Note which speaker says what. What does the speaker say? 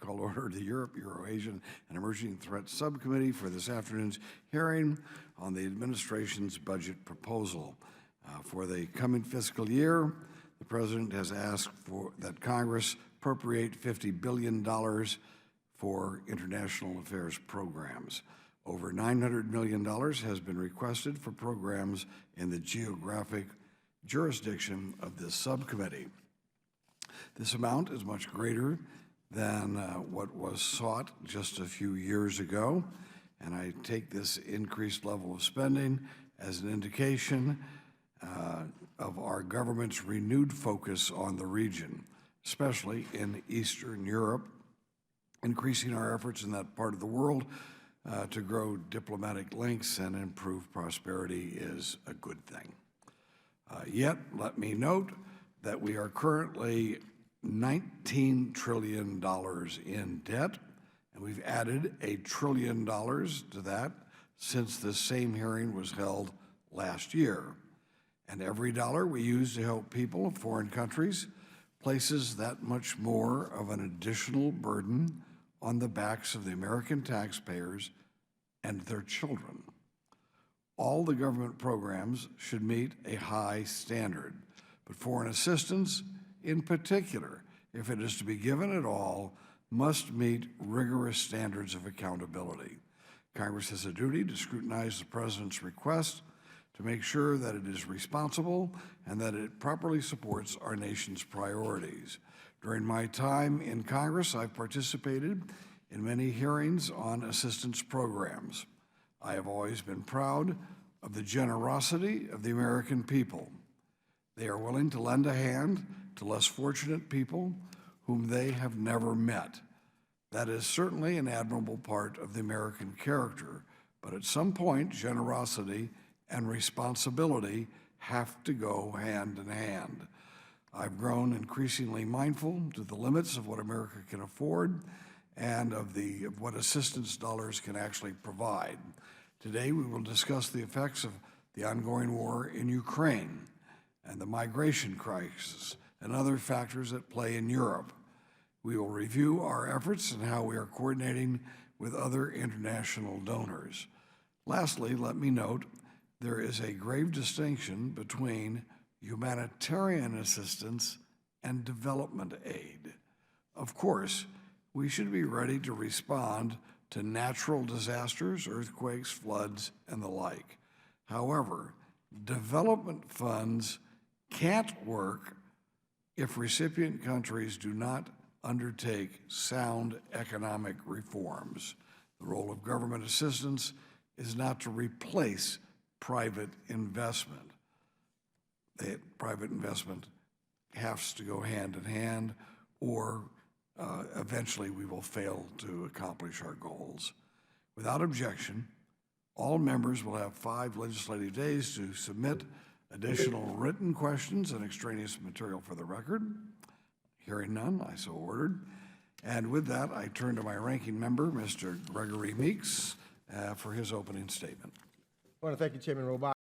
Speaker 1: call order the Europe, Eurasian, and Emerging Threats Subcommittee for this afternoon's hearing on the administration's budget proposal. For the coming fiscal year, the President has asked that Congress appropriate $50 billion for international affairs programs. Over $900 million has been requested for programs in the geographic jurisdiction of this subcommittee. This amount is much greater than what was sought just a few years ago, and I take this increased level of spending as an indication of our government's renewed focus on the region, especially in Eastern Europe. Increasing our efforts in that part of the world to grow diplomatic links and improve prosperity is a good thing. Yet, let me note that we are currently $19 trillion in debt, and we've added $1 trillion to that since this same hearing was held last year. And every dollar we use to help people of foreign countries places that much more of an additional burden on the backs of the American taxpayers and their children. All the government programs should meet a high standard, but foreign assistance, in particular, if it is to be given at all, must meet rigorous standards of accountability. Congress has a duty to scrutinize the President's request to make sure that it is responsible and that it properly supports our nation's priorities. During my time in Congress, I've participated in many hearings on assistance programs. I have always been proud of the generosity of the American people. They are willing to lend a hand to less fortunate people whom they have never met. That is certainly an admirable part of the American character, but at some point, generosity and responsibility have to go hand in hand. I've grown increasingly mindful to the limits of what America can afford and of what assistance dollars can actually provide. Today, we will discuss the effects of the ongoing war in Ukraine and the migration crisis and other factors at play in Europe. We will review our efforts and how we are coordinating with other international donors. Lastly, let me note there is a grave distinction between humanitarian assistance and development aid. Of course, we should be ready to respond to natural disasters, earthquakes, floods, and the like. However, development funds can't work if recipient countries do not undertake sound economic reforms. The role of government assistance is not to replace private investment. Private investment has to go hand in hand, or eventually we will fail to accomplish our goals. Without objection, all members will have 5 legislative days to submit additional written questions and extraneous material for the record. Hearing none, I so ordered. And with that, I turn to my ranking member, Mr. Gregory Meeks, for his opening statement.
Speaker 2: I want to thank you, Chairman Rohrabacher.